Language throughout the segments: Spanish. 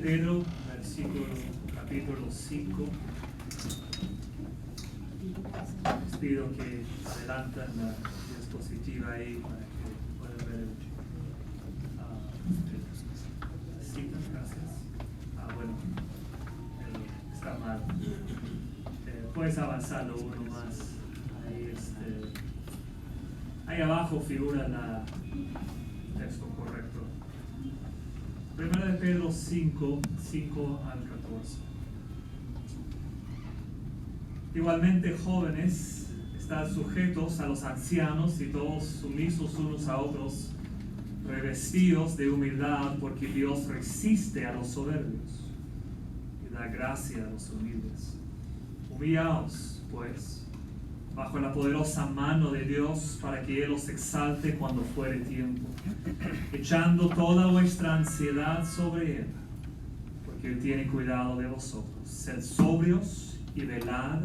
Pedro, capítulo 5. Les pido que adelanten la diapositiva ahí para que puedan ver la cita. Gracias. Bueno, está mal. Puedes avanzarlo uno más. Ahí abajo figura el texto correcto. Primera de Pedro 5 al 14. Igualmente, jóvenes, estad sujetos a los ancianos y todos sumisos unos a otros, revestidos de humildad, porque Dios resiste a los soberbios y da gracia a los humildes. Humillaos, pues, bajo la poderosa mano de Dios, para que Él os exalte cuando fuere tiempo, echando toda vuestra ansiedad sobre Él, porque Él tiene cuidado de vosotros. Sed sobrios y velad,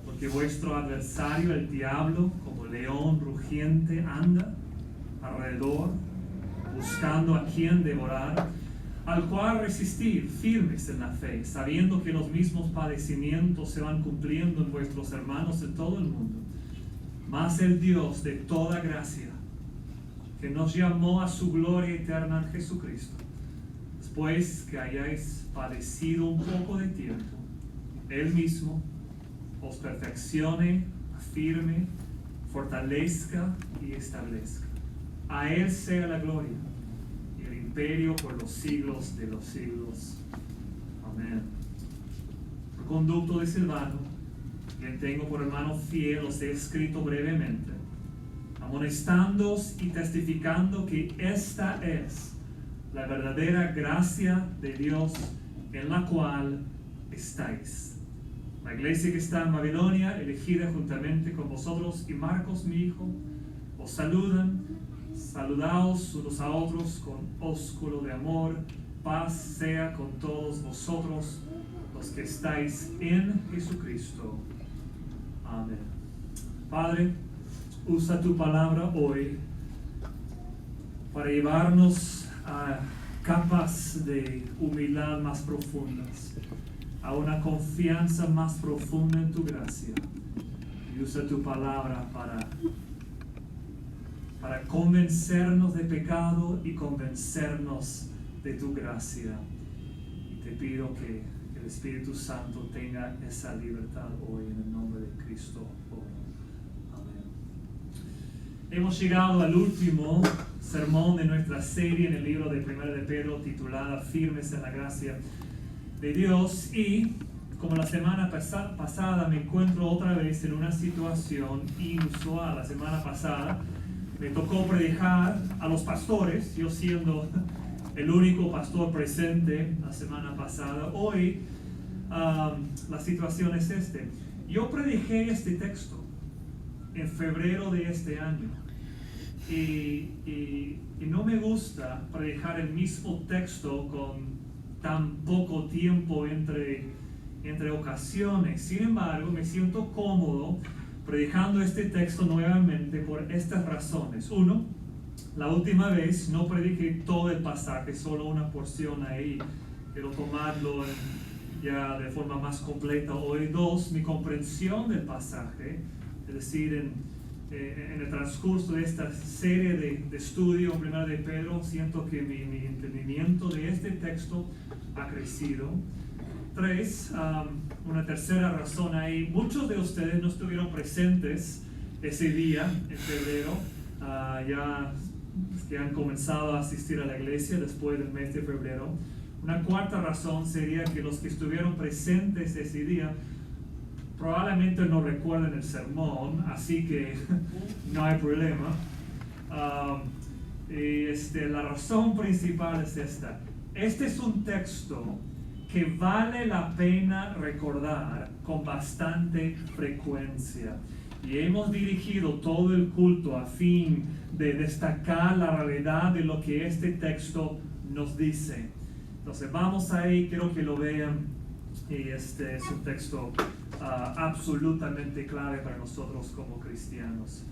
porque vuestro adversario, el diablo, como león rugiente, anda alrededor, buscando a quien devorar, al cual resistir firmes en la fe, sabiendo que los mismos padecimientos se van cumpliendo en vuestros hermanos de todo el mundo. Mas el Dios de toda gracia, que nos llamó a su gloria eterna en Jesucristo, después que hayáis padecido un poco de tiempo, Él mismo os perfeccione, afirme, fortalezca y establezca. A Él sea la gloria y el imperio por los siglos de los siglos. Amén. Por conducto de Silvano, quien tengo por hermano fiel, os he escrito brevemente, amonestándoos y testificando que esta es la verdadera gracia de Dios en la cual estáis. La iglesia que está en Babilonia, elegida juntamente con vosotros, y Marcos, mi hijo, os saludan. Saludaos unos a otros con ósculo de amor. Paz sea con todos vosotros, los que estáis en Jesucristo. Amén. Padre, usa tu palabra hoy para llevarnos a capas de humildad más profundas, a una confianza más profunda en tu gracia. Y usa tu palabra para convencernos de pecado y convencernos de tu gracia. Y te pido que el Espíritu Santo tenga esa libertad hoy en el nombre de Cristo. Amén. Hemos llegado al último sermón de nuestra serie en el libro de 1 de Pedro, titulada Firmes en la gracia de Dios, y como la semana pasada me encuentro otra vez en una situación inusual. La semana pasada me tocó predicar a los pastores, yo siendo el único pastor presente la semana pasada. Hoy la situación es yo prediqué este texto en febrero de este año y no me gusta predicar el mismo texto con tan poco tiempo entre ocasiones. Sin embargo, me siento cómodo predicando este texto nuevamente por estas razones. Uno, la última vez no prediqué todo el pasaje, solo una porción ahí. Quiero tomarlo ya de forma más completa hoy. Dos, mi comprensión del pasaje, es decir, en el transcurso de esta serie de estudio en 1 de Pedro, siento que mi entendimiento de este texto ha crecido. Tres, una tercera razón ahí, muchos de ustedes no estuvieron presentes ese día en febrero, ya que han comenzado a asistir a la iglesia después del mes de febrero. Una cuarta razón sería que los que estuvieron presentes ese día probablemente no recuerden el sermón, así que no hay problema. La razón principal es esta. Este es un texto que vale la pena recordar con bastante frecuencia. Y hemos dirigido todo el culto a fin de destacar la realidad de lo que este texto nos dice. Entonces vamos ahí, quiero que lo vean. Y este es un texto absolutamente clave para nosotros como cristianos.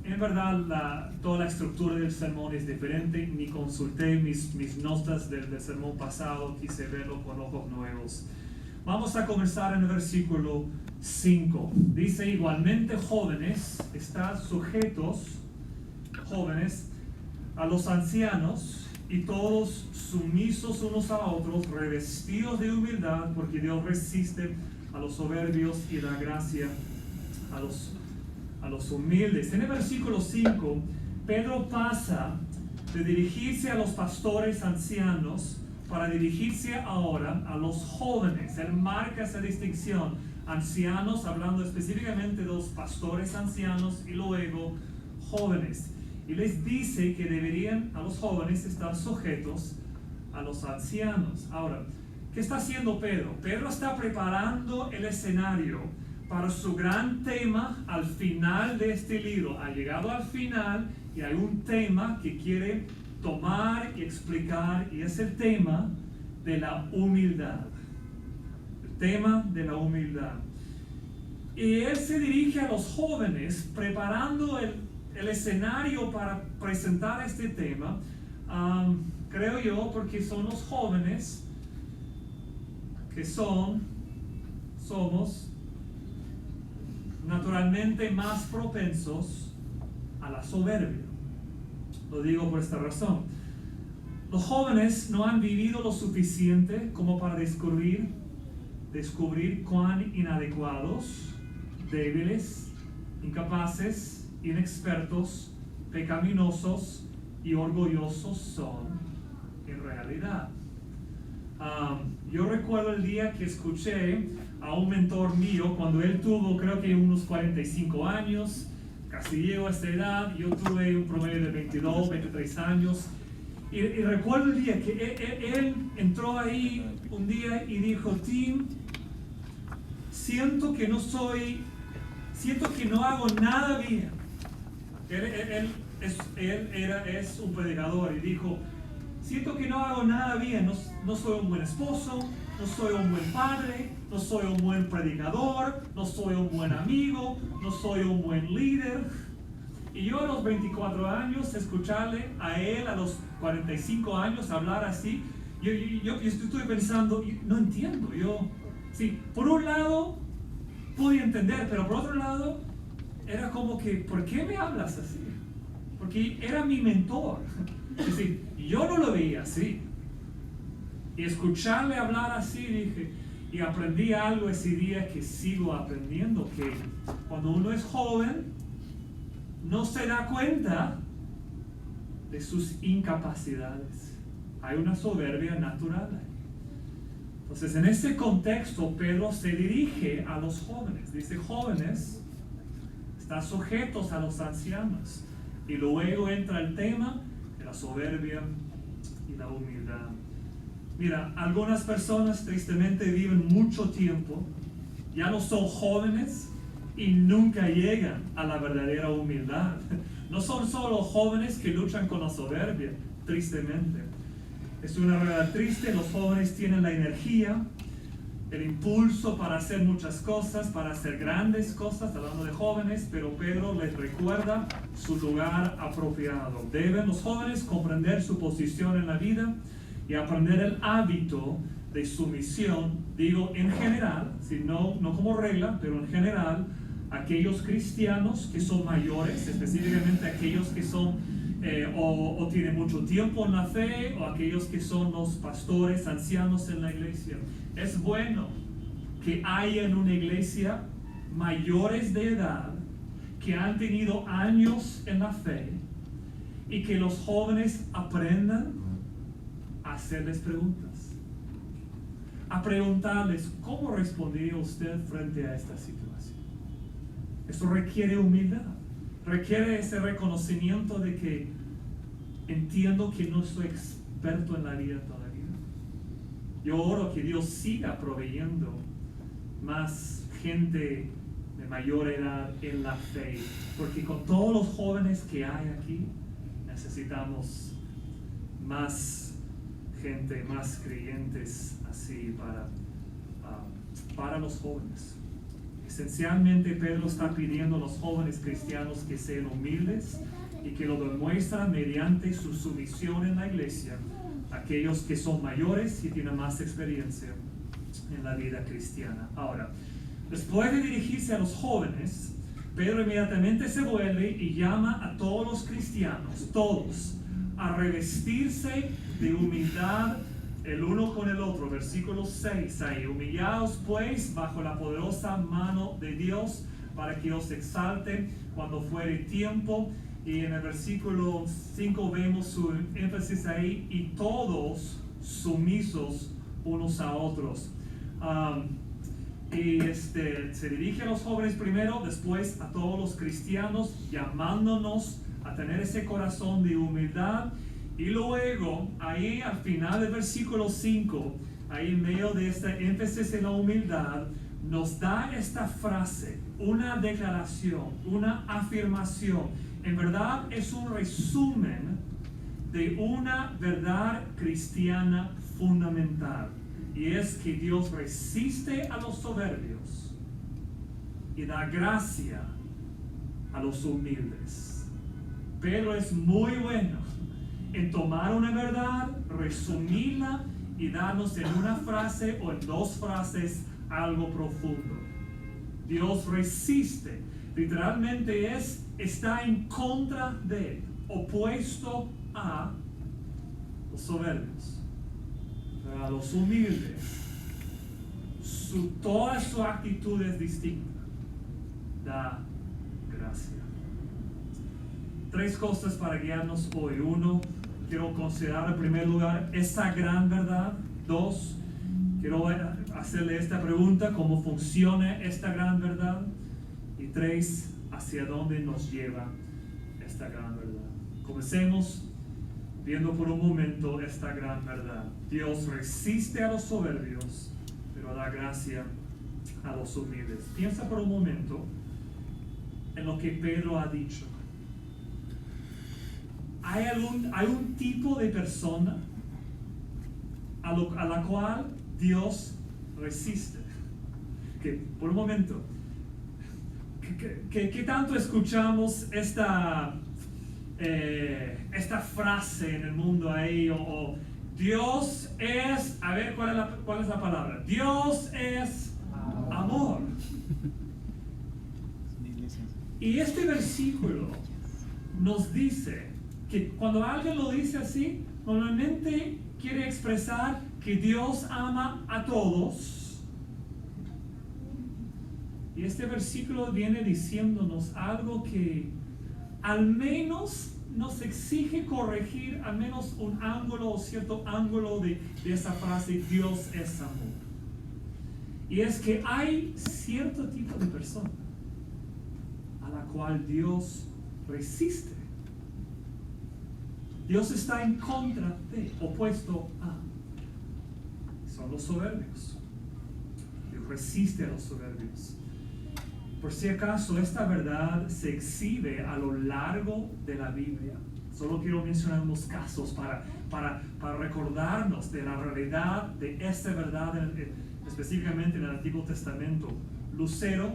En verdad, toda la estructura del sermón es diferente. Ni consulté mis notas del sermón pasado, quise verlo con ojos nuevos. Vamos a comenzar en el versículo 5. Dice: igualmente, jóvenes, estad sujetos, jóvenes, a los ancianos, y todos sumisos unos a otros, revestidos de humildad, porque Dios resiste a los soberbios y da gracia a los humildes. En el versículo 5, Pedro pasa de dirigirse a los pastores ancianos para dirigirse ahora a los jóvenes. Él marca esa distinción: ancianos, hablando específicamente de los pastores ancianos, y luego jóvenes. Y les dice que deberían a los jóvenes estar sujetos a los ancianos. Ahora, ¿qué está haciendo Pedro? Pedro está preparando el escenario para su gran tema al final de este libro. Ha llegado al final y hay un tema que quiere tomar y explicar, y es el tema de la humildad. El tema de la humildad. Y él se dirige a los jóvenes preparando el escenario para presentar este tema, creo yo, porque son los jóvenes que somos naturalmente más propensos a la soberbia. Lo digo por esta razón. Los jóvenes no han vivido lo suficiente como para descubrir cuán inadecuados, débiles, incapaces, inexpertos, pecaminosos y orgullosos son en realidad. Yo recuerdo el día que escuché a un mentor mío cuando él tuvo, creo que unos 45 años, casi llego a esta edad. Yo tuve un promedio de 22, 23 años, y recuerdo el día que él entró ahí un día y dijo: Tim, siento que no hago nada bien. Él es un predicador, y dijo: siento que no hago nada bien, no soy un buen esposo, no soy un buen padre, no soy un buen predicador, no soy un buen amigo, no soy un buen líder. Y yo a los 24 años, escucharle a él a los 45 años hablar así, yo estuve pensando, no entiendo. Sí, por un lado podía entender, pero por otro lado era como que, ¿por qué me hablas así? Porque era mi mentor. Es decir, yo no lo veía así. Y escucharle hablar así, dije, y aprendí algo ese día que sigo aprendiendo, que cuando uno es joven, no se da cuenta de sus incapacidades. Hay una soberbia natural. Entonces, en ese contexto, Pedro se dirige a los jóvenes. Dice: jóvenes, están sujetos a los ancianos. Y luego entra el tema de la soberbia y la humildad. Mira, algunas personas tristemente viven mucho tiempo, ya no son jóvenes y nunca llegan a la verdadera humildad. No son solo jóvenes que luchan con la soberbia, tristemente. Es una realidad triste. Los jóvenes tienen la energía, el impulso para hacer muchas cosas, para hacer grandes cosas, hablando de jóvenes, pero Pedro les recuerda su lugar apropiado. Deben los jóvenes comprender su posición en la vida y aprender el hábito de sumisión, digo en general, no como regla, pero en general, aquellos cristianos que son mayores, específicamente aquellos que son o tienen mucho tiempo en la fe, o aquellos que son los pastores ancianos en la iglesia. Es bueno que haya en una iglesia mayores de edad que han tenido años en la fe, y que los jóvenes aprendan a hacerles preguntas, a preguntarles: ¿cómo respondería usted frente a esta situación? Eso requiere humildad, requiere ese reconocimiento de que entiendo que no soy experto en la vida todavía. Yo oro que Dios siga proveyendo más gente de mayor edad en la fe, porque con todos los jóvenes que hay aquí, necesitamos más gente, más creyentes así para los jóvenes. Esencialmente, Pedro está pidiendo a los jóvenes cristianos que sean humildes y que lo demuestran mediante su sumisión en la iglesia, aquellos que son mayores y tienen más experiencia en la vida cristiana. Ahora, después de dirigirse a los jóvenes, Pedro inmediatamente se vuelve y llama a todos los cristianos, todos, a revestirse de humildad el uno con el otro. Versículo 6 ahí: humillaos pues bajo la poderosa mano de Dios, para que os exalte cuando fuere tiempo. Y en el versículo 5 vemos su énfasis ahí: y todos sumisos unos a otros. Se dirige a los jóvenes primero, después a todos los cristianos, llamándonos a tener ese corazón de humildad. Y luego, ahí al final del versículo 5, ahí en medio de este énfasis en la humildad, nos da esta frase, una declaración, una afirmación. En verdad es un resumen de una verdad cristiana fundamental. Y es que Dios resiste a los soberbios y da gracia a los humildes. Pedro es muy bueno en tomar una verdad, resumirla y darnos en una frase o en dos frases algo profundo. Dios resiste, literalmente está en contra de, opuesto a los soberbios. A los humildes, toda su actitud es distinta. Da gracia. 3 cosas para guiarnos hoy. 1, quiero considerar en primer lugar esta gran verdad. 2, quiero hacerle esta pregunta: ¿cómo funciona esta gran verdad? Y 3, ¿hacia dónde nos lleva esta gran verdad? Comencemos viendo por un momento esta gran verdad. Dios resiste a los soberbios, pero da gracia a los humildes. Piensa por un momento en lo que Pedro ha dicho. ¿Hay un tipo de persona a la cual Dios resiste? Que por un momento, ¿qué tanto escuchamos esta frase en el mundo ahí? O Dios es, a ver, ¿cuál es la palabra? Dios es amor. Y este versículo nos dice que cuando alguien lo dice así, normalmente quiere expresar que Dios ama a todos. Y este versículo viene diciéndonos algo que al menos nos exige corregir al menos un ángulo o cierto ángulo de esa frase: Dios es amor. Y es que hay cierto tipo de persona a la cual Dios resiste. Dios está en contra de, opuesto a. Son los soberbios. Dios resiste a los soberbios. Por si acaso, esta verdad se exhibe a lo largo de la Biblia. Solo quiero mencionar unos casos para recordarnos de la realidad de esta verdad, específicamente en el Antiguo Testamento. Lucero,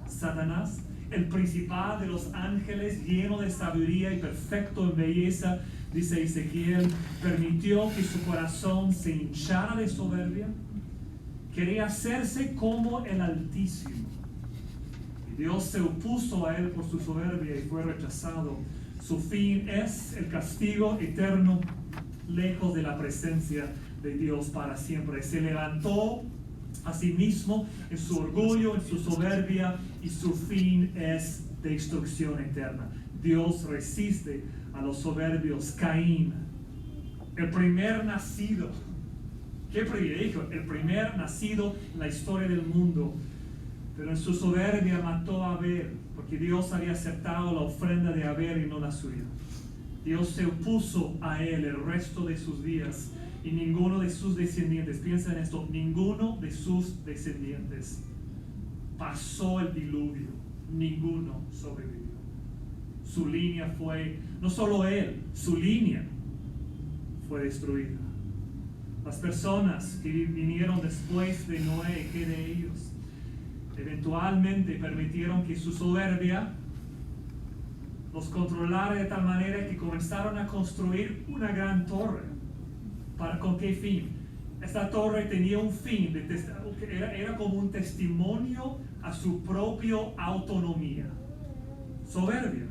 Satanás, el principal de los ángeles, lleno de sabiduría y perfecto en belleza, dice Ezequiel, permitió que su corazón se hinchara de soberbia. Quería hacerse como el Altísimo. Dios se opuso a él por su soberbia y fue rechazado. Su fin es el castigo eterno, lejos de la presencia de Dios para siempre. Se levantó a sí mismo en su orgullo, en su soberbia, y su fin es destrucción eterna. Dios resiste a los soberbios. Caín, el primer nacido. Qué privilegio, el primer nacido en la historia del mundo. Pero en su soberbia mató a Abel, porque Dios había aceptado la ofrenda de Abel y no la suya. Dios se opuso a él el resto de sus días, y ninguno de sus descendientes, piensa en esto, ninguno de sus descendientes pasó el diluvio, ninguno sobrevivió. Su línea fue, no solo él, su línea fue destruida. Las personas que vinieron después de Noé, ¿qué de ellos? eventualmente permitieron que su soberbia los controlara de tal manera que comenzaron a construir una gran torre. ¿Con qué fin? Esta torre tenía un fin, era como un testimonio a su propia autonomía. Soberbia.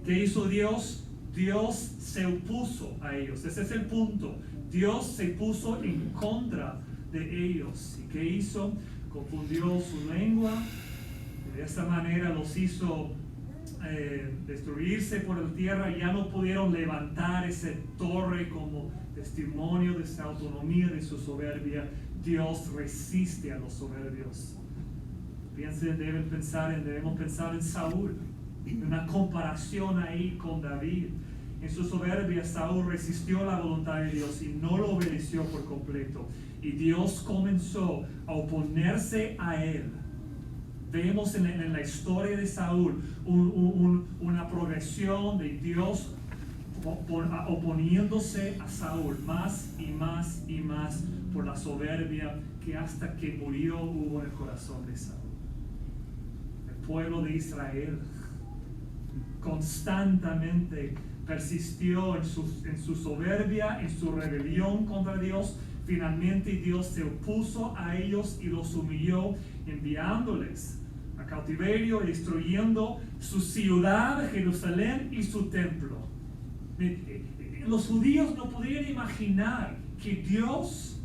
¿Qué hizo Dios? Dios se opuso a ellos. Ese es el punto. Dios se puso en contra de ellos. ¿Y qué hizo? Confundió su lengua. De esta manera los hizo destruirse por la tierra. Ya no pudieron levantar esa torre como testimonio de su autonomía, de su soberbia. Dios resiste a los soberbios. Debemos pensar en Saúl. Una comparación ahí con David. En su soberbia, Saúl resistió la voluntad de Dios y no lo obedeció por completo. Y Dios comenzó a oponerse a él. Vemos en la historia de Saúl una progresión de Dios oponiéndose a Saúl más y más y más por la soberbia que hasta que murió hubo en el corazón de Saúl. El pueblo de Israel constantemente persistió en su soberbia, en su rebelión contra Dios. Finalmente Dios se opuso a ellos y los humilló, enviándoles a cautiverio y destruyendo su ciudad, Jerusalén, y su templo. Los judíos no podían imaginar que Dios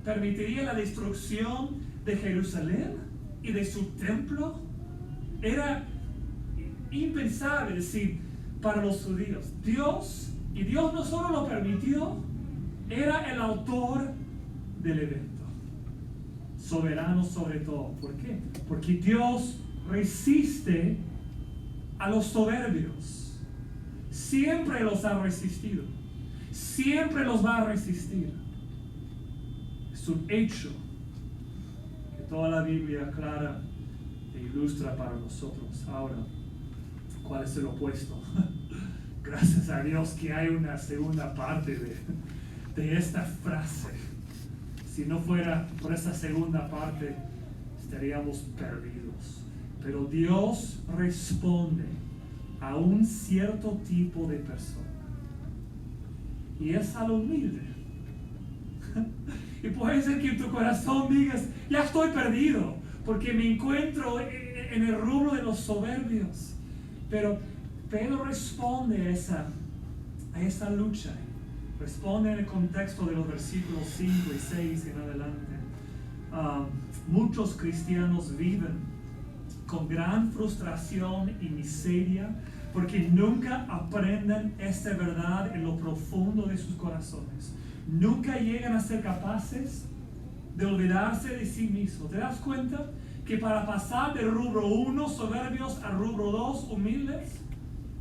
permitiría la destrucción de Jerusalén y de su templo. Era impensable, decir, para los judíos. Dios no solo lo permitió, era el autor del evento. Soberano sobre todo. ¿Por qué? Porque Dios resiste a los soberbios. Siempre los ha resistido. Siempre los va a resistir. Es un hecho que toda la Biblia aclara e ilustra para nosotros. Ahora, ¿cuál es el opuesto? Gracias a Dios que hay una segunda parte de esta frase. Si no fuera por esa segunda parte, estaríamos perdidos. Pero Dios responde a un cierto tipo de persona. Y es a lo humilde. Y puede ser que en tu corazón digas, ya estoy perdido, porque me encuentro en el rubro de los soberbios. Pero Pedro responde a esa lucha. Responde en el contexto de los versículos 5 y 6 en adelante. Muchos cristianos viven con gran frustración y miseria porque nunca aprenden esta verdad en lo profundo de sus corazones. Nunca llegan a ser capaces de olvidarse de sí mismos. ¿Te das cuenta que para pasar del rubro 1, soberbios, al rubro 2, humildes,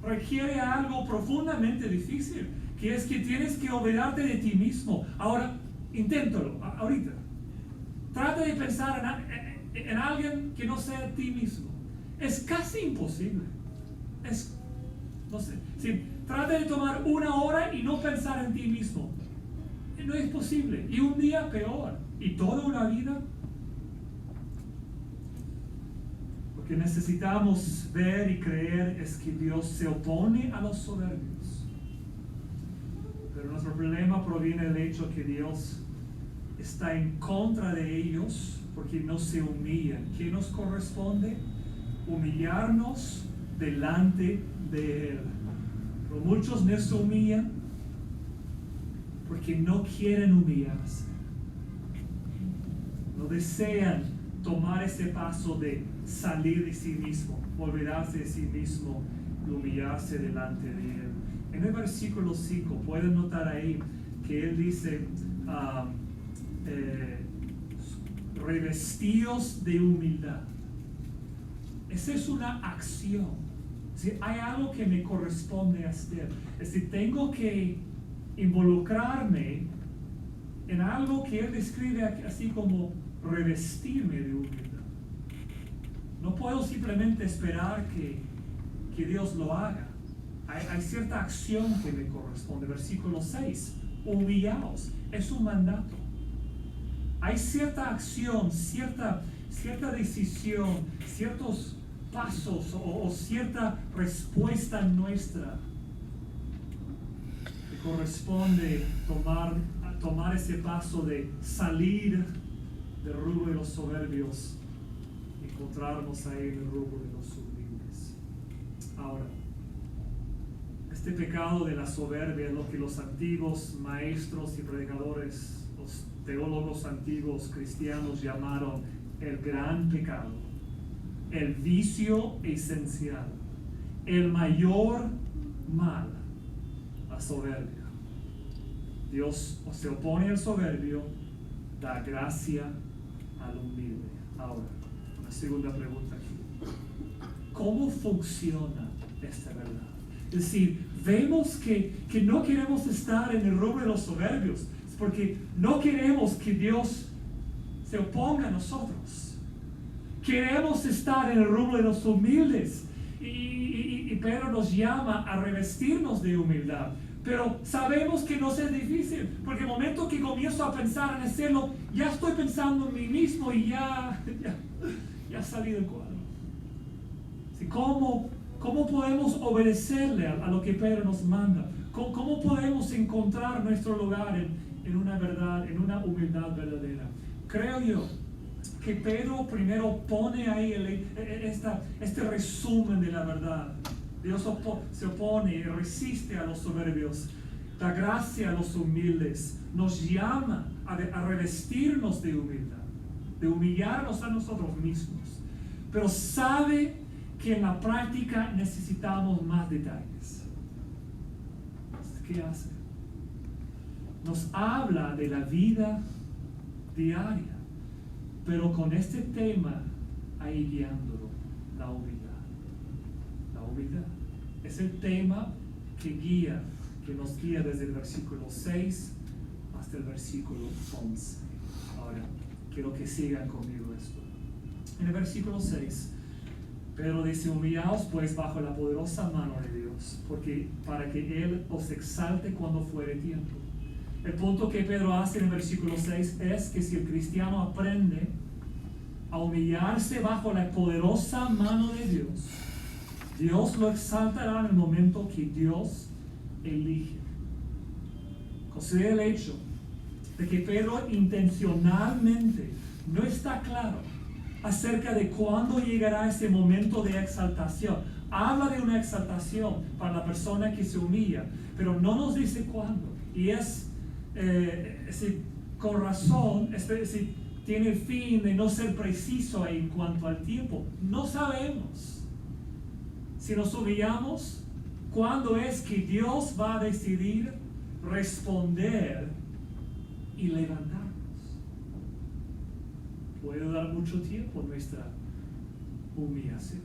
requiere algo profundamente difícil, que es que tienes que olvidarte de ti mismo? Ahora, inténtalo, ahorita. Trata de pensar en alguien que no sea ti mismo. Es casi imposible. No sé, sí, trata de tomar una hora y no pensar en ti mismo. No es posible. Y un día peor. Y toda una vida. Lo que necesitamos ver y creer es que Dios se opone a los soberbios. Pero nuestro problema proviene del hecho que Dios está en contra de ellos porque no se humillan. ¿Qué nos corresponde? Humillarnos delante de Él. Pero muchos no se humillan porque no quieren humillarse. No desean tomar ese paso de salir de sí mismo, olvidarse de sí mismo y humillarse delante de Él. En el versículo 5 pueden notar ahí que Él dice revestidos de humildad. Esa es una acción. Si hay algo que me corresponde hacer, es decir, tengo que involucrarme en algo que Él describe así como revestirme de humildad. No puedo simplemente esperar que Dios lo haga. Hay cierta acción que me corresponde. Versículo 6, humillaos, es un mandato. Hay cierta acción, cierta cierta decisión, ciertos pasos o cierta respuesta nuestra que corresponde tomar ese paso de salir del rubro de los soberbios y encontrarnos ahí en el rubro de los humildes. Ahora, este pecado de la soberbia es lo que los antiguos maestros y predicadores, los teólogos antiguos cristianos llamaron el gran pecado, el vicio esencial, el mayor mal, la soberbia. Dios se opone al soberbio, da gracia al humilde. Ahora, una segunda pregunta aquí. ¿Cómo funciona esta verdad? Es decir, vemos que no queremos estar en el rubro de los soberbios, porque no queremos que Dios se oponga a nosotros. Queremos estar en el rubro de los humildes. Y Pedro nos llama a revestirnos de humildad. Pero sabemos que no es difícil, porque el momento que comienzo a pensar en hacerlo, ya estoy pensando en mí mismo y ya salí del cuadro. ¿Sí? ¿Cómo podemos obedecerle a lo que Pedro nos manda? ¿Cómo podemos encontrar nuestro lugar en una verdad, en una humildad verdadera? Creo yo que Pedro primero pone ahí este resumen de la verdad. Dios se opone y resiste a los soberbios, da gracia a los humildes, nos llama a revestirnos de humildad, de humillarnos a nosotros mismos, pero sabe que en la práctica necesitamos más detalles. ¿Qué hace? Nos habla de la vida diaria, pero con este tema ahí guiándolo, la humildad. La humildad es el tema que nos guía desde el versículo 6 hasta el versículo 11. Ahora, quiero que sigan conmigo esto. En el versículo 6, Pedro dice: humillaos pues bajo la poderosa mano de Dios, para que Él os exalte cuando fuere tiempo. El punto que Pedro hace en el versículo 6 es que si el cristiano aprende a humillarse bajo la poderosa mano de Dios, Dios lo exaltará en el momento que Dios elige. Considera el hecho de que Pedro intencionalmente no está claro acerca de cuándo llegará ese momento de exaltación. Habla de una exaltación para la persona que se humilla, pero no nos dice cuándo. Y con razón, tiene el fin de no ser preciso en cuanto al tiempo. No sabemos. Si nos humillamos, ¿cuándo es que Dios va a decidir responder y levantarnos? Puede dar mucho tiempo nuestra humillación.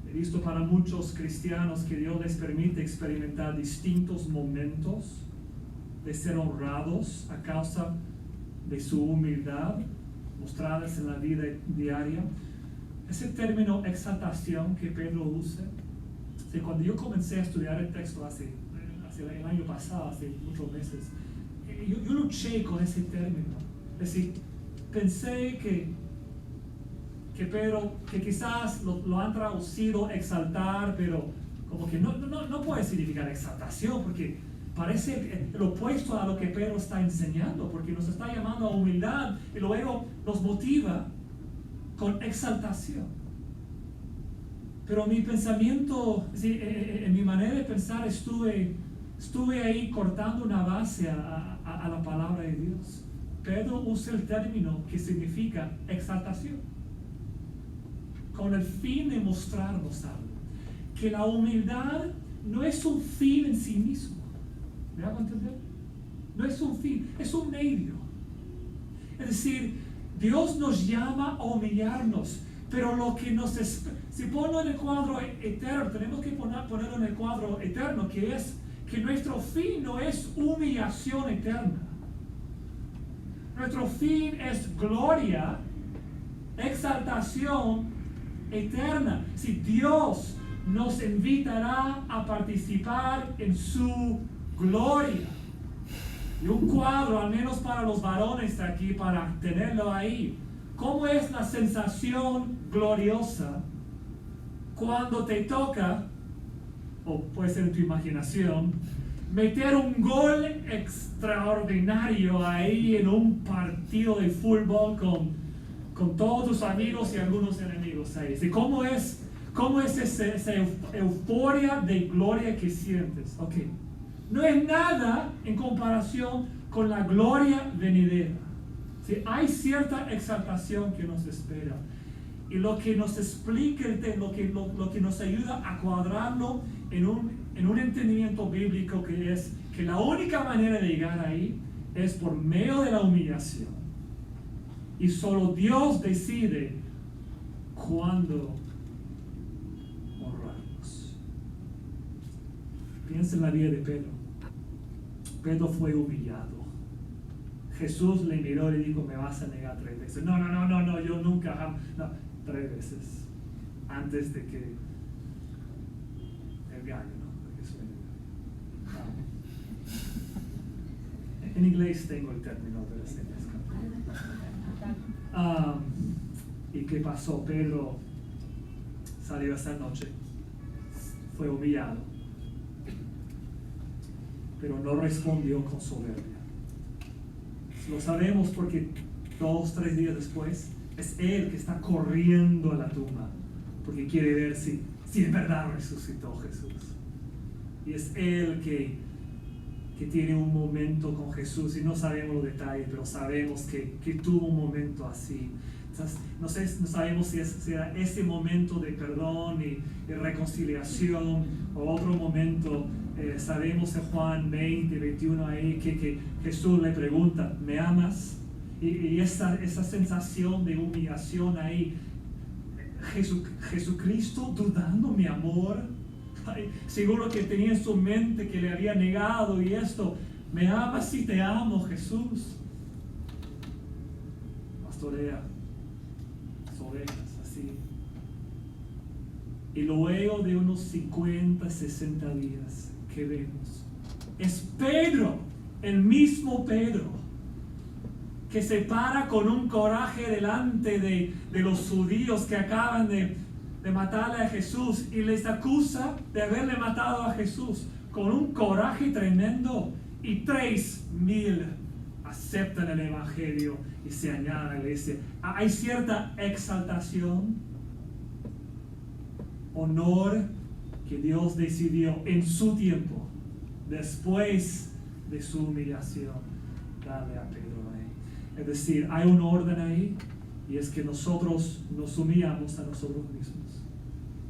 He visto para muchos cristianos que Dios les permite experimentar distintos momentos de ser honrados a causa de su humildad mostradas en la vida diaria. Ese término exaltación que Pedro usa, cuando yo comencé a estudiar el texto hace el año pasado, hace muchos meses, yo luché con ese término. Es decir, pensé que Pedro, que quizás lo han traducido exaltar, pero como que no puede significar exaltación, porque parece el opuesto a lo que Pedro está enseñando, porque nos está llamando a humildad y luego nos motiva con exaltación. Pero mi pensamiento, en mi manera de pensar, estuve ahí cortando una base a la palabra de Dios. Pedro usa el término que significa exaltación, con el fin de mostrarnos algo, que la humildad no es un fin en sí mismo. ¿Me hago entender? No es un fin, es un medio. Es decir, Dios nos llama a humillarnos, pero lo que nos espera, si ponlo en el cuadro eterno, tenemos que ponerlo en el cuadro eterno, que es que nuestro fin no es humillación eterna. Nuestro fin es gloria, exaltación eterna. Si Dios nos invitará a participar en su gloria. Y un cuadro, al menos para los varones de aquí, para tenerlo ahí. ¿Cómo es la sensación gloriosa cuando te toca, o puede ser en tu imaginación, meter un gol extraordinario ahí en un partido de fútbol con todos tus amigos y algunos enemigos ahí? ¿Sí? ¿Cómo es esa euforia de gloria que sientes? Ok. No es nada en comparación con la gloria venidera. ¿Sí? Hay cierta exaltación que nos espera. Y lo que nos explica, lo que nos ayuda a cuadrarlo en un entendimiento bíblico, que es que la única manera de llegar ahí es por medio de la humillación. Y solo Dios decide cuándo honrarnos. Piensa en la vida de Pedro. Pedro fue humillado. Jesús le miró y le dijo: me vas a negar 3 veces. No, yo nunca. No, 3 veces. Antes de que el gallo, ¿no? En inglés tengo el término, pero es en español. ¿Y qué pasó? Pedro salió esa noche, fue humillado, pero no respondió con soberbia. Lo sabemos porque 2, 3 días después es él que está corriendo a la tumba porque quiere ver si en verdad resucitó Jesús. Y es él que tiene un momento con Jesús, y no sabemos los detalles, pero sabemos que tuvo un momento así. No sabemos si era ese momento de perdón y reconciliación o otro momento. Sabemos en Juan 20, 21 ahí que Jesús le pregunta: ¿me amas? Y esa sensación de humillación ahí, Jesucristo dudando mi amor. Ay, seguro que tenía en su mente que le había negado y esto. ¿Me amas? Sí, te amo, Jesús. Pastorea las ovejas, así. Y luego de unos 50, 60 días que vemos, es Pedro, el mismo Pedro, que se para con un coraje delante de los judíos que acaban de matarle a Jesús, y les acusa de haberle matado a Jesús con un coraje tremendo, y 3,000 aceptan el evangelio y se añaden a la iglesia. Hay cierta exaltación, honor que Dios decidió en su tiempo, después de su humillación, darle a Pedro ahí. Es decir, hay un orden ahí, y es que nosotros nos humillamos a nosotros mismos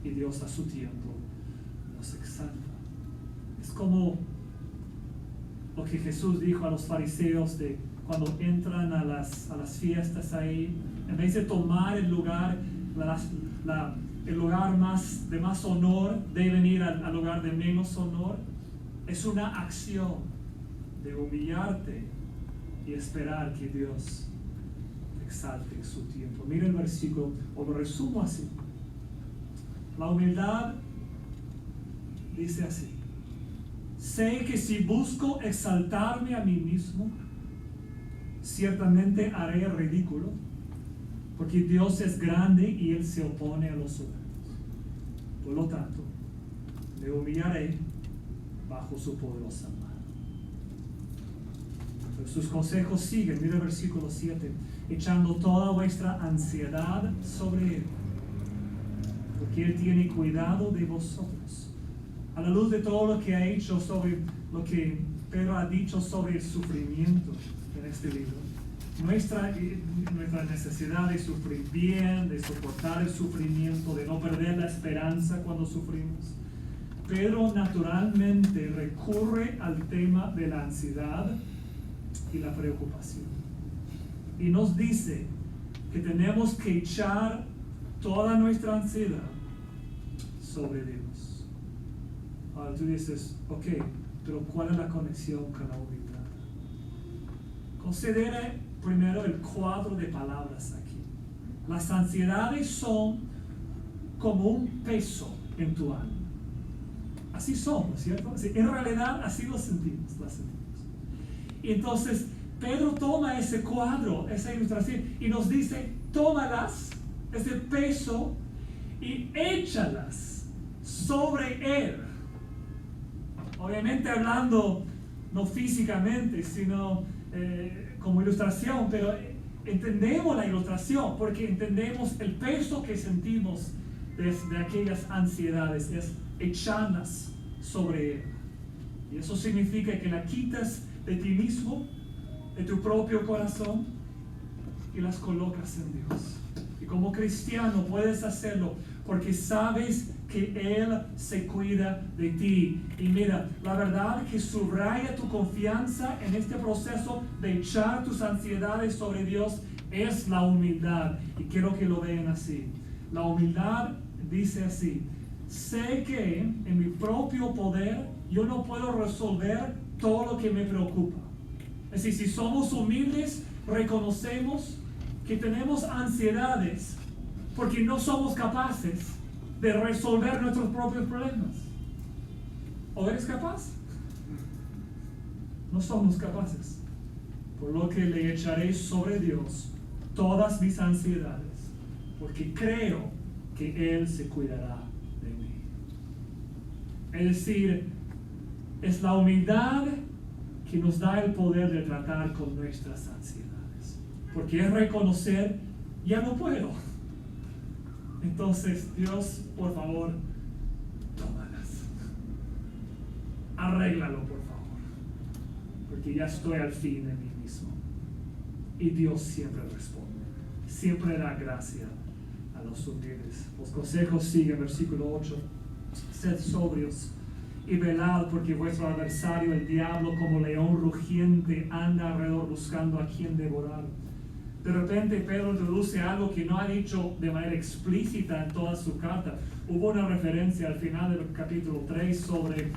y Dios a su tiempo nos exalta. Es como lo que Jesús dijo a los fariseos de cuando entran a las fiestas ahí, en vez de tomar el lugar, el lugar de más honor, deben ir al lugar de menos honor. Es una acción de humillarte y esperar que Dios exalte en su tiempo. Mira el versículo, o lo resumo así. La humildad dice así: sé que si busco exaltarme a mí mismo, ciertamente haré el ridículo, porque Dios es grande y Él se opone a los soberbios. Por lo tanto, me humillaré bajo su poderosa mano. Pero sus consejos siguen. Mira el versículo 7: echando toda vuestra ansiedad sobre Él, porque Él tiene cuidado de vosotros. A la luz de todo lo que ha hecho sobre lo que Pedro ha dicho sobre el sufrimiento en este libro, nuestra necesidad de sufrir bien, de soportar el sufrimiento, de no perder la esperanza cuando sufrimos, Pedro naturalmente recurre al tema de la ansiedad y la preocupación, y nos dice que tenemos que echar toda nuestra ansiedad sobre Dios. Ahora tú dices: ok, pero ¿cuál es la conexión con la humildad? Considera primero el cuadro de palabras aquí. Las ansiedades son como un peso en tu alma. Así son, ¿no es cierto? En realidad así lo sentimos, las sentimos. Y entonces Pedro toma ese cuadro, esa ilustración, y nos dice, tómalas, ese peso, y échalas sobre él. Obviamente hablando no físicamente, sino como ilustración, pero entendemos la ilustración porque entendemos el peso que sentimos de aquellas ansiedades, es echarlas sobre él. Y eso significa que la quitas de ti mismo, de tu propio corazón, y las colocas en Dios. Y como cristiano puedes hacerlo porque sabes que Él se cuida de ti. Y mira, la verdad que subraya tu confianza en este proceso de echar tus ansiedades sobre Dios es la humildad. Y quiero que lo vean así. La humildad dice así: sé que en mi propio poder yo no puedo resolver todo lo que me preocupa. Es decir, si somos humildes, reconocemos que tenemos ansiedades porque no somos capaces de resolver nuestros propios problemas. ¿O eres capaz? No somos capaces. Por lo que le echaré sobre Dios todas mis ansiedades, porque creo que Él se cuidará de mí. Es decir, es la humildad que nos da el poder de tratar con nuestras ansiedades, porque es reconocer, ya no puedo. Entonces, Dios, por favor, tómalas. Arréglalo, por favor, porque ya estoy al fin de mí mismo. Y Dios siempre responde, siempre da gracia a los humildes. Los consejos siguen, versículo 8. Sed sobrios y velad, porque vuestro adversario, el diablo, como león rugiente, anda alrededor buscando a quien devorar. De repente Pedro introduce algo que no ha dicho de manera explícita en toda su carta. Hubo una referencia al final del capítulo 3 sobre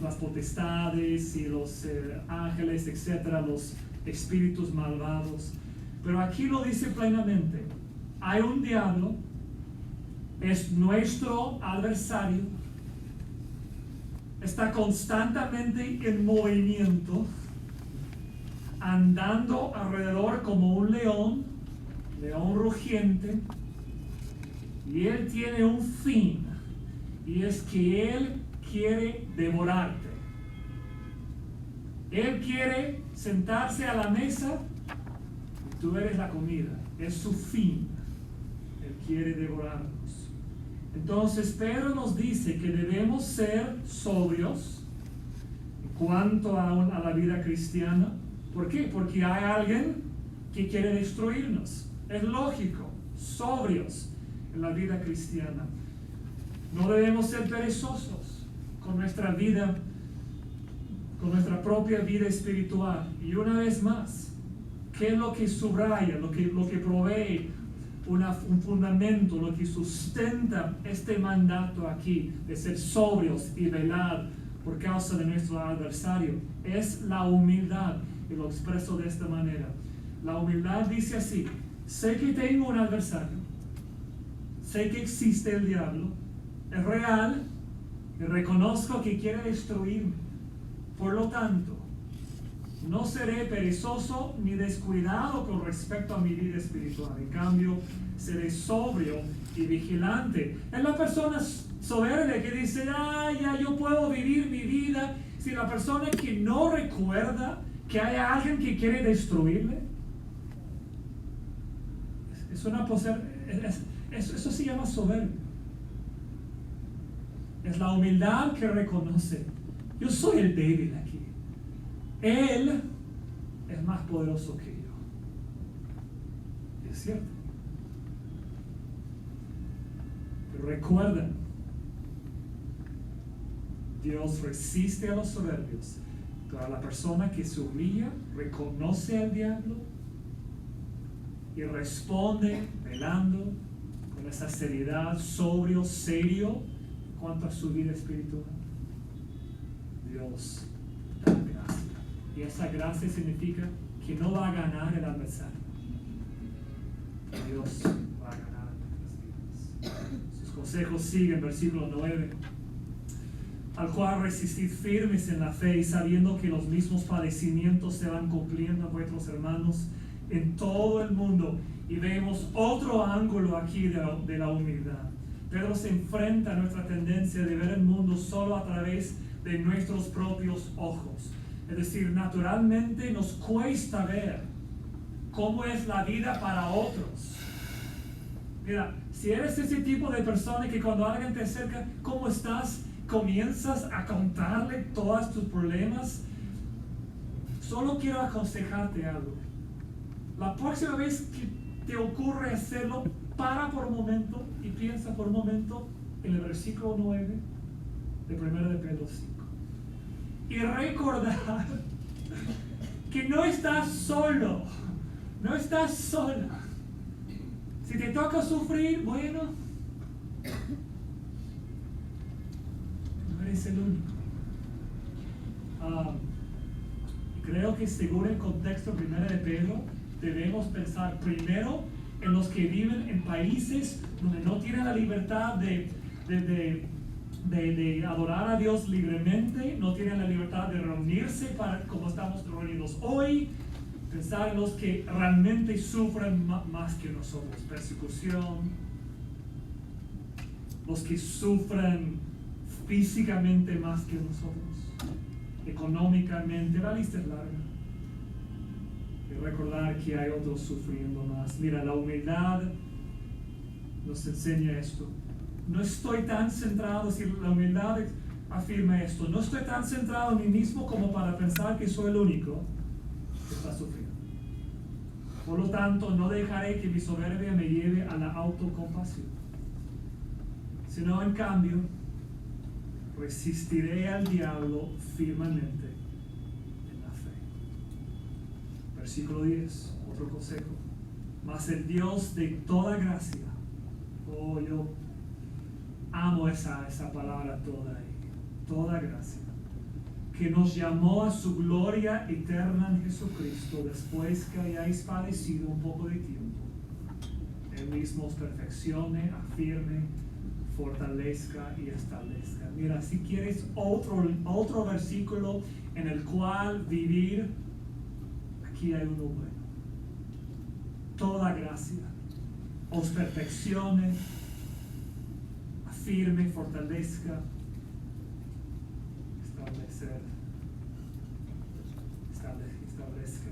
las potestades y los ángeles, etcétera, los espíritus malvados. Pero aquí lo dice plenamente. Hay un diablo, es nuestro adversario, está constantemente en movimiento, andando alrededor como un león rugiente, y él tiene un fin, y es que él quiere devorarte. Él quiere sentarse a la mesa y tú eres la comida. Es su fin. Él quiere devorarnos. Entonces Pedro nos dice que debemos ser sobrios en cuanto a la vida cristiana. ¿Por qué? Porque hay alguien que quiere destruirnos. Es lógico, sobrios en la vida cristiana. No debemos ser perezosos con nuestra vida, con nuestra propia vida espiritual. Y una vez más, ¿qué es lo que subraya, lo que provee un fundamento, lo que sustenta este mandato aquí de ser sobrios y velar por causa de nuestro adversario? Es la humildad. Y lo expreso de esta manera. La humildad dice así: sé que tengo un adversario, sé que existe el diablo, es real, y reconozco que quiere destruirme. Por lo tanto, no seré perezoso ni descuidado con respecto a mi vida espiritual. En cambio, seré sobrio y vigilante. Es la persona soberbia que dice: ya yo puedo vivir mi vida. Si la persona que no recuerda que hay alguien que quiere destruirle, eso se llama soberbia. Es la humildad que reconoce: yo soy el débil aquí. Él es más poderoso que yo. Es cierto. Pero recuerden, Dios resiste a los soberbios. Pero a la persona que se humilla, reconoce al diablo y responde velando con esa seriedad, sobrio, serio en cuanto a su vida espiritual, Dios da gracia. Y esa gracia significa que no va a ganar el adversario. Dios va a ganar en nuestras vidas. Sus consejos siguen, versículo 9. al cual resistid firmes en la fe y sabiendo que los mismos padecimientos se van cumpliendo a vuestros hermanos en todo el mundo. Y vemos otro ángulo aquí de la humildad. Pedro se enfrenta a nuestra tendencia de ver el mundo solo a través de nuestros propios ojos. Es decir, naturalmente nos cuesta ver cómo es la vida para otros. Mira, si eres ese tipo de persona que cuando alguien te acerca, ¿cómo estás?, comienzas a contarle todos tus problemas, solo quiero aconsejarte algo. La próxima vez que te ocurre hacerlo, para por un momento y piensa por un momento en el versículo 9 de 1 de Pedro 5. Y recordar que no estás solo, no estás sola. Si te toca sufrir, bueno, no eres el único. Creo que según el contexto 1 de Pedro, debemos pensar primero en los que viven en países donde no tienen la libertad de adorar a Dios libremente, no tienen la libertad de reunirse como estamos reunidos hoy. Pensar en los que realmente sufren más que nosotros, persecución, los que sufren físicamente más que nosotros, económicamente, la lista es larga. Y recordar que hay otros sufriendo más. Mira, la humildad nos enseña esto. No estoy tan centrado, si la humildad afirma esto, no estoy tan centrado en mí mismo como para pensar que soy el único que está sufriendo. Por lo tanto, no dejaré que mi soberbia me lleve a la autocompasión, sino en cambio, resistiré al diablo firmemente en la fe. Versículo 10, otro consejo. Mas el Dios de toda gracia, yo amo esa palabra toda gracia, que nos llamó a su gloria eterna en Jesucristo, después que hayáis padecido un poco de tiempo, Él mismo os perfeccione, afirme, fortalezca y establezca. Mira, si quieres otro versículo en el cual vivir, aquí hay uno bueno. Toda gracia os perfeccione, afirme, fortalezca, establezca.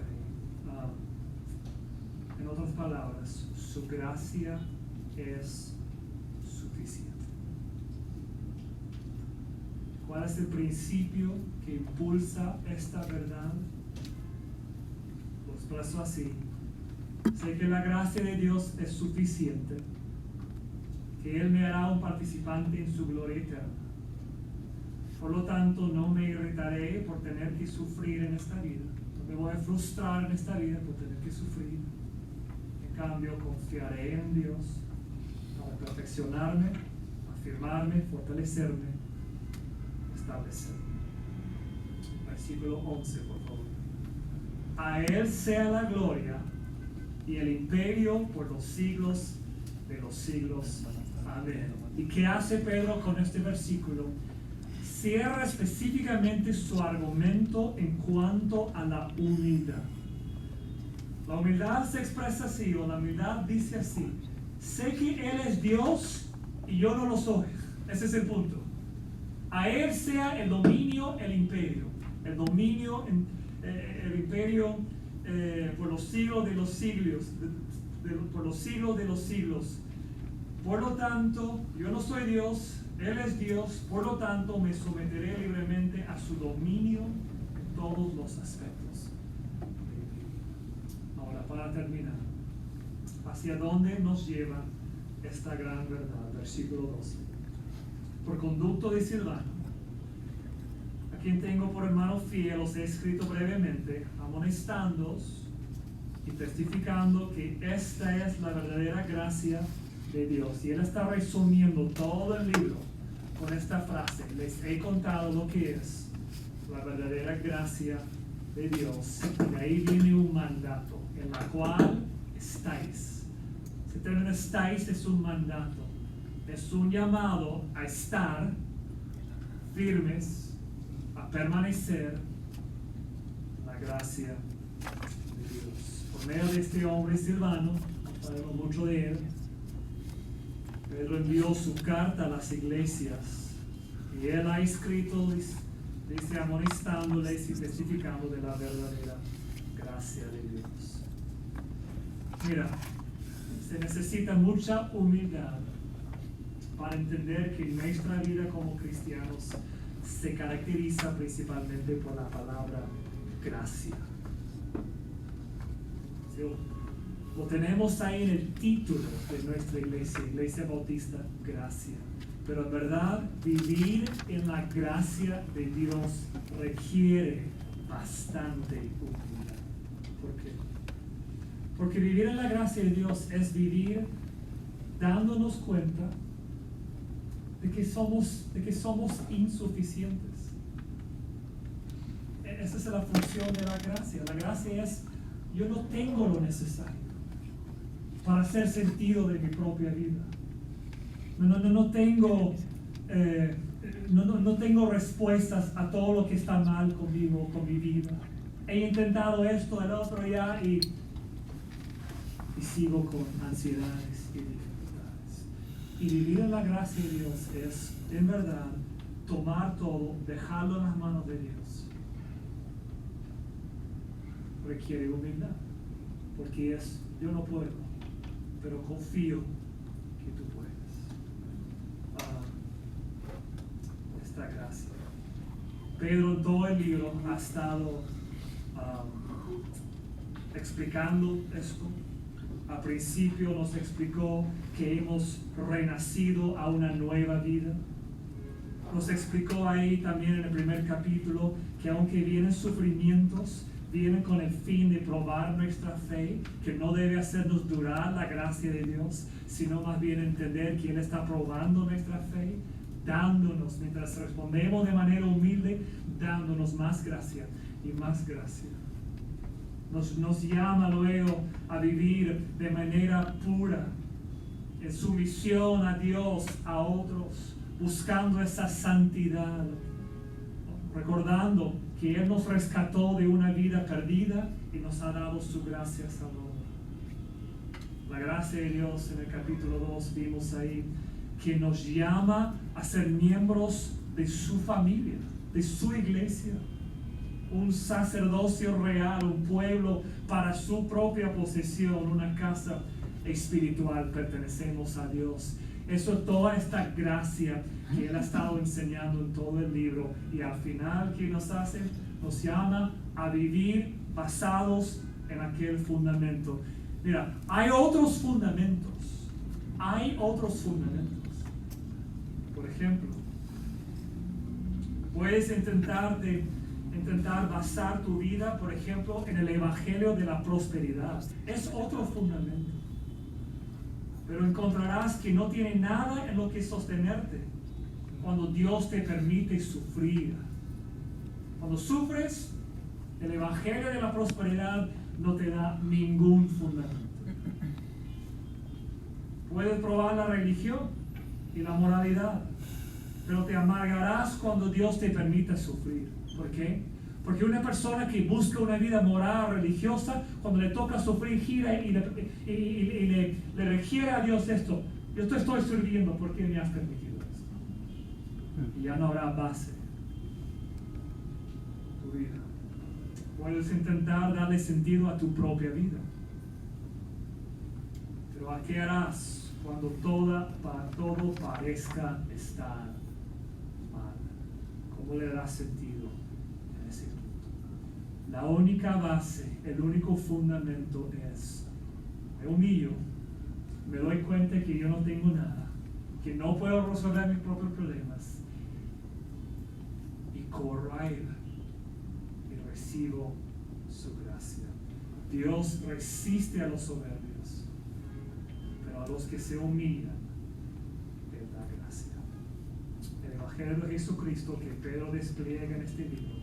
En otras palabras, su gracia es suficiente. ¿Cuál es el principio que impulsa esta verdad? Lo expreso así. Sé que la gracia de Dios es suficiente, que Él me hará un participante en su gloria eterna. Por lo tanto, no me irritaré por tener que sufrir en esta vida. No me voy a frustrar en esta vida por tener que sufrir. En cambio, confiaré en Dios para perfeccionarme, afirmarme, fortalecerme, establecerme. Versículo 11, por favor. A Él sea la gloria y el imperio por los siglos de los siglos. Amén. ¿Y qué hace Pedro con este versículo? Cierra específicamente su argumento en cuanto a la humildad. La humildad se expresa así, o la humildad dice así: sé que Él es Dios y yo no lo soy. Ese es el punto. A Él sea el dominio, el imperio. El dominio, el imperio por los siglos de los siglos. Por los siglos de los siglos. Por lo tanto, yo no soy Dios, Él es Dios, por lo tanto me someteré libremente a su dominio en todos los aspectos. Ahora, para terminar, ¿hacia dónde nos lleva esta gran verdad? Versículo 12. Por conducto de Silvano, a quien tengo por hermano fiel, os he escrito brevemente, amonestándoos y testificando que esta es la verdadera gracia de Dios. Y él está resumiendo todo el libro con esta frase: les he contado lo que es la verdadera gracia de Dios. Y de ahí viene un mandato, en la cual estáis. Ese término estáis es un mandato, es un llamado a estar firmes a permanecer en la gracia de Dios. Por medio de este hombre Silvano, no sabemos mucho de él, Pedro envió su carta a las iglesias y él ha escrito, dice, amonestándoles y testificando de la verdadera gracia de Dios. Mira, se necesita mucha humildad para entender que nuestra vida como cristianos se caracteriza principalmente por la palabra gracia. ¿Sí? Lo tenemos ahí en el título de nuestra iglesia, Iglesia Bautista Gracia. Pero en verdad, vivir en la gracia de Dios requiere bastante humildad. ¿Por qué? Porque vivir en la gracia de Dios es vivir dándonos cuenta de que somos insuficientes. Esa es la función de la gracia. La gracia es, yo no tengo lo necesario para hacer sentido de mi propia vida. No tengo respuestas a todo lo que está mal conmigo, con mi vida. He intentado esto, el otro ya, y sigo con ansiedades y dificultades. Y vivir en la gracia de Dios es, en verdad, tomar todo, dejarlo en las manos de Dios. Requiere humildad, porque es, yo no puedo, pero confío que tú puedes. Esta gracia. Pedro en todo el libro ha estado explicando esto. Al principio nos explicó que hemos renacido a una nueva vida. Nos explicó ahí también en el primer capítulo que aunque vienen sufrimientos, vienen con el fin de probar nuestra fe, que no debe hacernos durar la gracia de Dios, sino más bien entender que Él está probando nuestra fe, dándonos, mientras respondemos de manera humilde, dándonos más gracia y más gracia. Nos llama luego a vivir de manera pura, en sumisión a Dios, a otros, buscando esa santidad, recordando que Él nos rescató de una vida perdida y nos ha dado su gracia salvadora. La gracia de Dios en el capítulo 2 vimos ahí que nos llama a ser miembros de su familia, de su iglesia, un sacerdocio real, un pueblo para su propia posesión, una casa espiritual. Pertenecemos a Dios. Eso, toda esta gracia que Él ha estado enseñando en todo el libro, y al final, ¿qué nos hace? Nos llama a vivir basados en aquel fundamento. Mira, hay otros fundamentos. Por ejemplo, puedes intentar basar tu vida, por ejemplo, en el evangelio de la prosperidad. Es otro fundamento. Pero encontrarás que no tiene nada en lo que sostenerte cuando Dios te permite sufrir. Cuando sufres, el evangelio de la prosperidad no te da ningún fundamento. Puedes probar la religión y la moralidad, pero te amargarás cuando Dios te permita sufrir. ¿Por qué? Porque una persona que busca una vida moral, religiosa, cuando le toca sufrir, gira y le requiere a Dios esto. Yo te estoy sirviendo, ¿por qué me has permitido esto? Y ya no habrá base en tu vida. Puedes intentar darle sentido a tu propia vida. Pero ¿a qué harás cuando todo parezca estar mal? ¿Cómo le darás sentido en ese punto? La única base, el único fundamento es: me humillo, me doy cuenta que yo no tengo nada, que no puedo resolver mis propios problemas, y corro a Él y recibo su gracia. Dios resiste a los soberbios, pero a los que se humillan, Él da gracia. El Evangelio de Jesucristo que Pedro despliega en este libro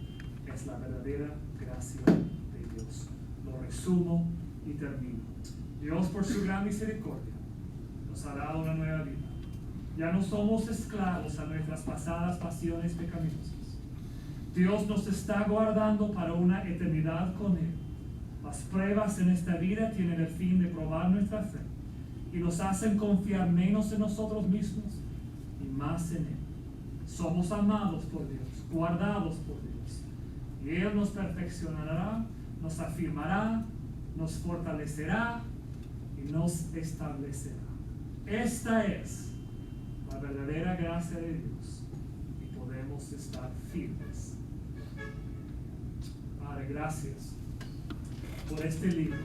es la verdadera gracia de Dios. Lo resumo y termino. Dios, por su gran misericordia, nos ha dado una nueva vida. Ya no somos esclavos a nuestras pasadas pasiones pecaminosas. Dios nos está guardando para una eternidad con Él. Las pruebas en esta vida tienen el fin de probar nuestra fe y nos hacen confiar menos en nosotros mismos y más en Él. Somos amados por Dios, guardados por Dios. Y Él nos perfeccionará, nos afirmará, nos fortalecerá y nos establecerá. Esta es la verdadera gracia de Dios y podemos estar firmes. Padre, gracias por este libro.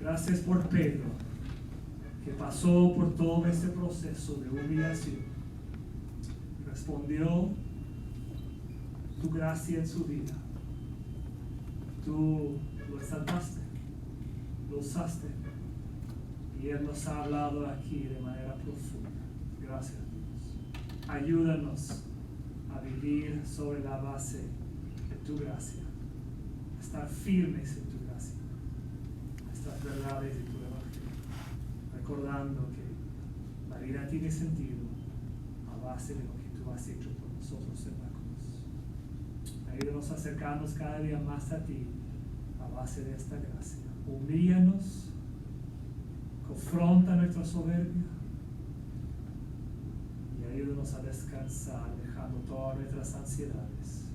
Gracias por Pedro, que pasó por todo ese proceso de humillación. Respondió tu gracia en su vida. Tú lo exaltaste, lo usaste, y Él nos ha hablado aquí de manera profunda. Gracias, Dios. Ayúdanos a vivir sobre la base de tu gracia, a estar firmes en tu gracia, a estas verdades de tu evangelio, recordando que la vida tiene sentido a base de lo que tú has hecho por nosotros en la cruz. Ayúdanos a acercarnos cada día más a ti a base de esta gracia. Humíllanos, confronta nuestra soberbia y ayúdanos a descansar dejando todas nuestras ansiedades